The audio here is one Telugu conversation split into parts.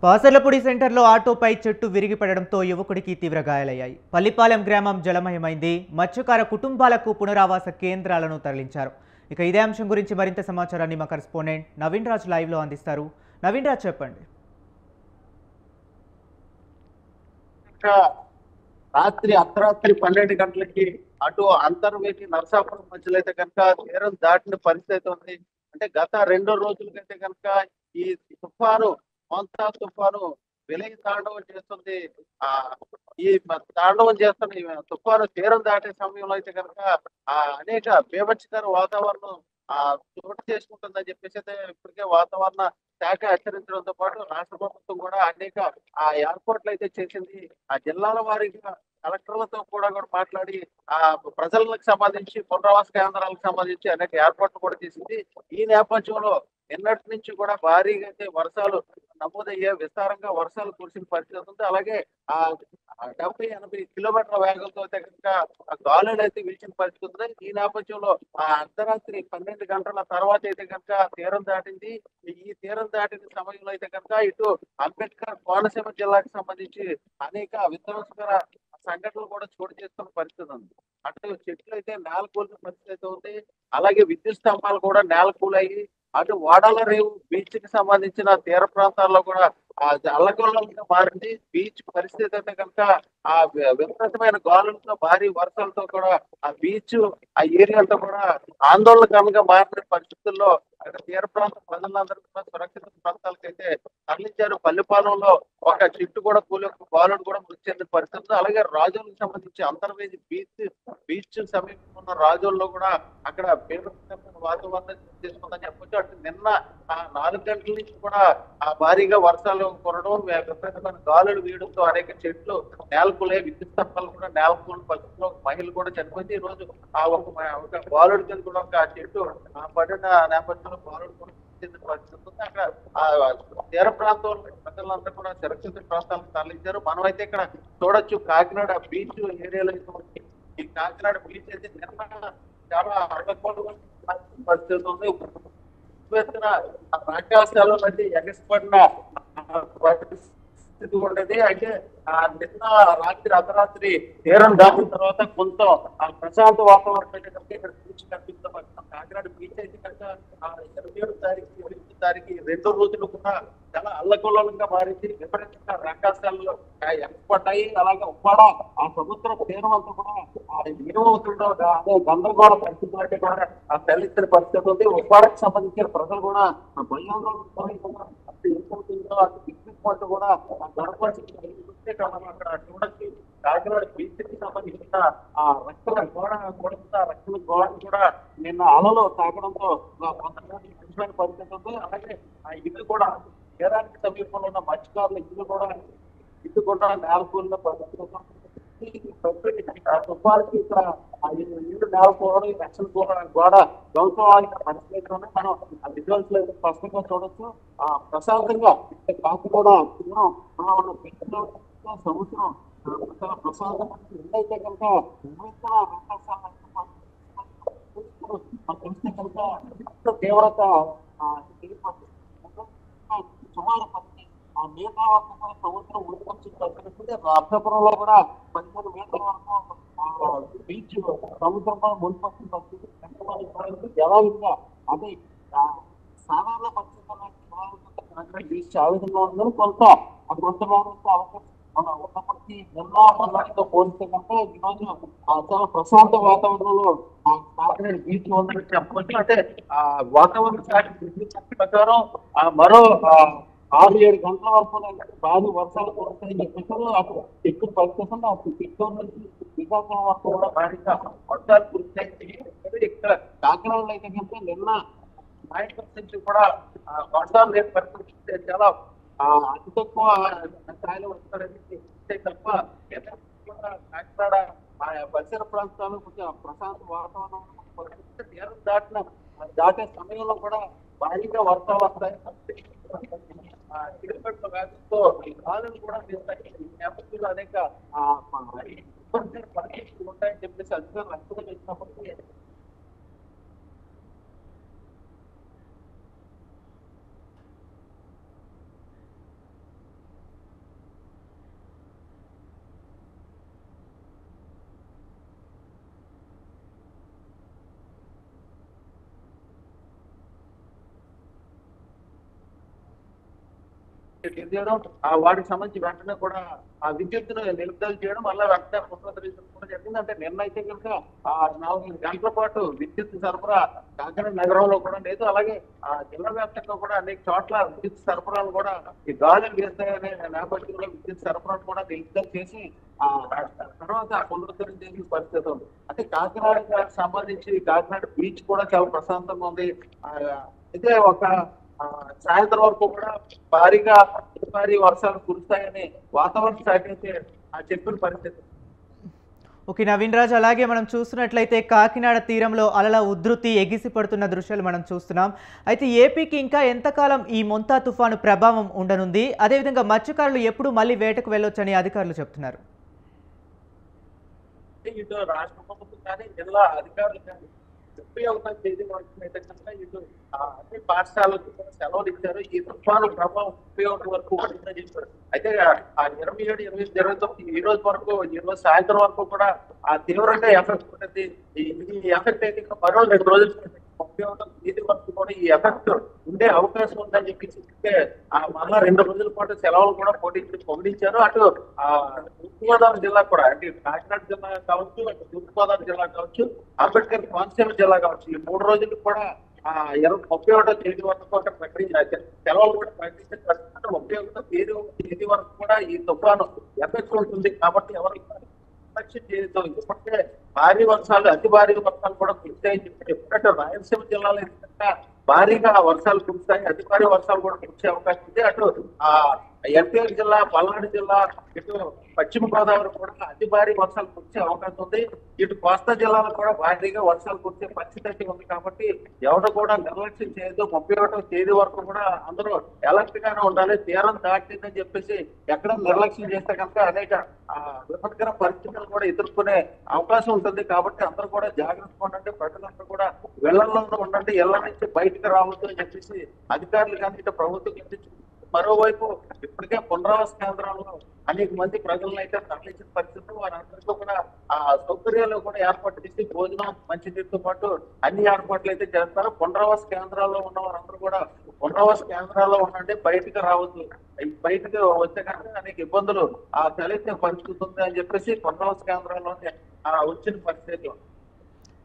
పాసర్లపూడి సెంటర్లో ఆటోపై చెట్టు విరిగిపడడంతో యువకుడికి తీవ్ర గాయాలయ్యాయి. పల్లిపాలెం గ్రామం జలమయమైంది. మత్స్యకార కుటుంబాలకు పునరావాస కేంద్రాలను తరలించారు. ఇక ఇదే అంశం గురించి మరింత సమాచారాన్ని మా కరెస్పాండెంట్ నవీన్ రాజ్ లైవ్లో అందిస్తారు. నవీన్ రాజ్, చెప్పండి. రాత్రి అర్ధరాత్రి 12 గంటలకి అటు అంతర్వేది నరసాపురం మధ్యలో అయితే కనుక తీరం దాటిన పరిస్థితి ఉంది. అంటే గత 2 రోజులకైతే కనుక ఈ తుఫాను మోంతా తుఫాను విలయ తాండవం చేస్తుంది. ఆ ఈ తాండవం చేస్తున్న ఈ తుఫాను తీరం దాటే సమయంలో అయితే కనుక అనేక బీభత్సకర వాతావరణం చోటు చేసుకుంటుందని చెప్పేసి అయితే ఇప్పటికే వాతావరణ శాఖ హెచ్చరించడంతో పాటు రాష్ట్ర ప్రభుత్వం కూడా అనేక ఏర్పాట్లు అయితే చేసింది. ఆ జిల్లాల వారీగా కలెక్టర్లతో కూడా మాట్లాడి ఆ ప్రజలకు సంబంధించి పునరావాస కేంద్రాలకు సంబంధించి అనేక ఏర్పాట్లు కూడా చేసింది. ఈ నేపథ్యంలో నిన్నటి నుంచి కూడా భారీగా అయితే వర్షాలు నమోదయ్యే విస్తారంగా వర్షాలు కురిసిన పరిస్థితి ఉంది. అలాగే ఆ 70-80 కిలోమీటర్ల వేగంతో అయితే కనుక గాలులు అయితే వీచిన పరిస్థితి ఉంది. ఈ నేపథ్యంలో అర్ధరాత్రి 12 గంటల తర్వాత అయితే కనుక తీరం దాటింది. ఈ తీరం దాటిన సమయంలో అయితే కనుక ఇటు అంబేద్కర్ కోనసీమ జిల్లాకు సంబంధించి అనేక విధ్వంసకర సంఘటనలు కూడా చోటు చేసుకున్న పరిస్థితి ఉంది. అటు చెట్లు అయితే నేలకూలిన పరిస్థితి అయితే ఉంది. అలాగే విద్యుత్ స్తంభాలు కూడా నేలకూలయ్యి అటు వాడాల రేవు బీచ్ కి సంబంధించిన తీర ప్రాంతాల్లో కూడా అల్లకల్లోలంగా మారింది. బీచ్ పరిస్థితి అయితే కనుక విపరీతమైన గాలులతో భారీ వర్షాలతో కూడా ఆ బీచ్ ఆ ఏరియా అంతా కూడా ఆందోళనకరంగా మారిన పరిస్థితుల్లో అక్కడ తీర ప్రాంత ప్రజలందరూ కూడా సురక్షిత ప్రాంతాలకైతే తరలించారు. పల్లిపాలెంలో ఒక చెట్టు కూడా బాలుడు కూడా మృతి చెందిన పరిస్థితి. అలాగే రాజోలకు సంబంధించి అంతర్వేది బీచ్ సమీపంలో ఉన్న రాజోల్లో కూడా అక్కడ వాతావరణం చేసుకుందని చెప్పొచ్చు. అటు నిన్న 4 గంటల నుంచి కూడా భారీగా వర్షాలు కురడం, విపరీతమైన గాలులు వీయడంతో అనేక చెట్లు నేలకూలే, విద్యుత్ స్తంభాలు కూడా నేలకూలిన పరిస్థితిలో మహిళలు కూడా చనిపోయింది. ఈ రోజు ఒక బాలుడి కింద కూడా ఒక చెట్టు పడిన నేపథ్యంలో బాలుడు కూడా చెందిన పరిస్థితి ఉంది. అక్కడ తీర ప్రాంతంలో ప్రజలంతా కూడా సురక్షిత ప్రాంతాలకు తరలించారు. మనం అయితే ఇక్కడ చూడొచ్చు కాకినాడ బీచ్ ఏరియాలో ఈ కాకినాడ బీచ్ అయితే నిన్న చాలా అడ్డగోలుగా పరిస్థితి ఉంది. రాకాశాల మధ్య ఎగసిపడిన పరిస్థితి ఉండేది. అయితే నిన్న రాత్రి అర్ధరాత్రి తీరం దాటిన తర్వాత కొంత ప్రశాంత వాతావరణం అయితే కనుక ఇక్కడ బీచ్ కనిపిస్తుంది. కాకినాడ బీచ్ అయితే కనుక 27 తారీఖు 28 తారీఖు 2 రోజులు కూడా చాలా అల్లకల్లోలంగా మారింది. విపరీతంగా రాకాశాలు ఎగసిపడ్డాయి. అలాగే ఉప్పాడ ఆ సముద్ర తీరం అంతా కూడా ఏమవుతుందో అదే గందరగోళ పరిస్థితి అంటే కూడా తల్లిచ్చిన పరిస్థితి ఉంది. ఉప్పాడకు సంబంధించిన ప్రజలు కూడా భయాందోళన ఏమవుతుందో అది కూడా అక్కడ చూడొచ్చు. కాకినాడ బీచ్ కి సంబంధించిన రక్షణ గోడ కూడా నిన్న అలలో తాకడంతో కొంతమంది ముఖ్యమైన పరిస్థితి ఉంది. అలాగే ఇల్లు కూడా తీరానికి సమీపంలో ఉన్న మత్స్యకారుల ఇల్లు కూడా నేలకూలిన పరిస్థితి. తుఫానికి ఇక్కడ ఇల్లు నేలకూలడం, రక్షణ గోడ ధ్వంసమైన పరిస్థితి మనం ఆ విజువల్స్ లో స్పష్టంగా చూడొచ్చు. ప్రశాంతంగా కాకుండా సముద్రం చాలా ప్రశాంతంగా అయితే కనుక తీవ్రత సుమారు మీటర్ల వరకు కూడా సముద్రం ఉడికొచ్చిన పరిస్థితి. అర్థపురంలో కూడా 15 మీటర్ల వరకు బీచ్ సముద్రంలో మునిపొచ్చిన పరిస్థితి. జలాలుగా అదే సాధారణ పరిస్థితుల్లో బీచ్ ఆ విధంగా ఉందని కొంత అవకాశం ఉన్నప్పటికీ జిల్లా మొదటితో పోలిస్తే కనుక ఈరోజు చాలా ప్రశాంత వాతావరణంలో కాకినాడ బీచ్ ఉందని చెప్పవచ్చు. అంటే వాతావరణ శాఖ ప్రకారం మరో 6-7 గంటల వరకు భారీ వర్షాలు కురుస్తాయని చెప్పేసి అప్పుడు ఎక్కువ పరిస్థితుల్లో అప్పుడు చిత్తూరు నుంచి శ్రీకాకుళం వరకు కూడా భారీగా వర్షాలు కురుస్తాయి. ఇక్కడ కాకినాడలో అయితే కనుక నిన్న 9% కూడా వర్షాలు లేని పరిస్థితి. చాలా అతి తక్కువ స్థాయిలో వస్తారని తప్ప కాకినాడ పరిసర ప్రాంతాలు కొంచెం ప్రశాంత వాతావరణం తీరం దాటే సమయంలో కూడా భారీగా వర్షాలు వస్తాయి. కిలోమీటర్ల వేగంతో గాలులు కూడా వీస్తాయి. ఈ నేపథ్యంలో అనేక పరిస్థితులు ఉంటాయని చెప్పేసి అధికారులు అంచనా వేసినప్పటికీ చేయడం, ఆ వాటికి సంబంధించి వెంటనే కూడా ఆ విద్యుత్తును నిలుపుదల చేయడం, మళ్ళీ వెంటనే పునరుద్ధరించడం కూడా జరిగింది. అంటే నిన్న అయితే కనుక ఆ 4 గంటల పాటు విద్యుత్ సరఫరా కాకినాడ నగరంలో కూడా లేదు. అలాగే ఆ జిల్లా వ్యాప్తంగా కూడా అనేక చోట్ల విద్యుత్ సరఫరాలు కూడా ఈ గాలులు వీస్తాయనే నేపథ్యంలో విద్యుత్ సరఫరాను కూడా నిలుపుదల చేసి ఆ తర్వాత పునరుద్ధరించే పరిస్థితి ఉంది. అంటే కాకినాడకి సంబంధించి కాకినాడ బీచ్ కూడా చాలా ప్రశాంతంగా ఉంది. ఆ, అయితే ఒక ఆ, సాయంత్రం వరకు కూడా భారీగా భారీ వర్షాలు కురుస్తాయని వాతావరణ శాఖ అయితే చెప్పిన పరిస్థితి. ఓకే నవీన్ రాజ్, అలాగే మనం చూస్తున్నట్లయితే కాకినాడ తీరంలో అలల ఉధృతి ఎగిసి పడుతున్న దృశ్యాలు మనం చూస్తున్నాం. అయితే ఏపీకి ఇంకా ఎంతకాలం ఈ మొంతా తుఫాను ప్రభావం ఉండనుంది? అదేవిధంగా మత్స్యకారులు ఎప్పుడు మళ్ళీ వేటకు వెళ్ళొచ్చని అధికారులు చెప్తున్నారు. ఇటు రాష్ట్ర ప్రభుత్వం కానీ జిల్లా అధికారులు కానీ 31వ తేదీ వరకు అయితే కనుక ఇటు అన్ని పాఠశాలకు కూడా సెలవులు ఇచ్చారు. ఈ తుఫాను ప్రభావం 31 వరకు ఉంటుందని చెప్పారు. అయితే ఆ 27, 28, 29 ఈ రోజు వరకు, ఈ రోజు సాయంత్రం వరకు కూడా ఆ తీవ్రంగా ఎఫెక్ట్ ఉంటుంది. ఈ ఎఫెక్ట్ అయితే ఇంకా మరో 2 రోజులు 31వ తేదీ వరకు కూడా ఈ ఎఫెక్ట్ ఉండే అవకాశం ఉందని చెప్పి మళ్ళా 2 రోజుల పాటు సెలవులు కూడా పొగిడించారు. అటు ఆ తూర్పుగోదావరి జిల్లా కూడా, అంటే కాకినాడ జిల్లా కావచ్చు, అటు తూర్పుగోదావరి జిల్లా కావచ్చు, అంబేద్కర్ కోనసీమ జిల్లా కావచ్చు, ఈ 3 రోజులు కూడా 31వ తేదీ వరకు కూడా ప్రకటించారు. సెలవులు కూడా ప్రకటించారు. 31వ తేదీ వరకు కూడా ఈ తుఫాను ఎఫెక్ట్ ఉంటుంది. కాబట్టి ఎవరికి నిర్లక్ష్యం చేయొద్దు. ఇప్పటికే భారీ వర్షాలు, అతి భారీ వర్షాలు కూడా కురుస్తాయని చెప్పి ఎప్పుడంటే రాయలసీమ జిల్లాలో ఎందుకంటే భారీగా వర్షాలు కురుస్తాయి, అతి భారీ వర్షాలు కూడా కురిసే అవకాశం ఉంది. అటు ఆ ఎన్టీఆర్ జిల్లా, పల్నాడు జిల్లా, ఇటు పశ్చిమ గోదావరి కూడా అతి భారీ వర్షాలు కురిసే అవకాశం ఉంది. ఇటు కోస్తా జిల్లాలో కూడా భారీగా వర్షాలు కురిసే పరిస్థితి అయితే ఉంది. కాబట్టి ఎవరు కూడా నిర్లక్ష్యం చేయొద్దు. 31వ తేదీ వరకు కూడా అందరూ అలర్ట్ గానే ఉండాలి. తీరం దాటిందని చెప్పేసి ఎక్కడ నిర్లక్ష్యం చేస్తే కనుక అనేక విపత్కర పరిస్థితులు కూడా ఎదుర్కొనే అవకాశం ఉంటుంది. కాబట్టి అందరూ కూడా జాగ్రత్తగా ఉండండి. ప్రజలందరూ కూడా ఇళ్లలోనే ఉండండి. ఇళ్ల నుంచి బయటకు రావద్దు అని చెప్పేసి అధికారులు కానీ ఇటు ప్రభుత్వం కానీ. మరోవైపు ఇప్పటికే పునరావాస కేంద్రాల్లో అనేక మంది ప్రజలను అయితే తరలించిన పరిస్థితులు, వారందరికీ కూడా ఆ సౌకర్యాలు కూడా ఏర్పాటు చేసి భోజనం, మంచినీటితో పాటు అన్ని ఏర్పాట్లు అయితే చేస్తారు. పునరావాస కేంద్రాల్లో ఉన్న వారందరూ కూడా పునరావాస కేంద్రాల్లో ఉండండి, బయటకు రావద్దు. బయటకు వచ్చే కనుక అనేక ఇబ్బందులు తలెత్తే పరిస్థితి ఉంది అని చెప్పేసి పునరావాస కేంద్రాల్లోనే వచ్చిన పరిస్థితి.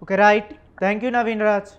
Okay right, thank you Naveen Raj.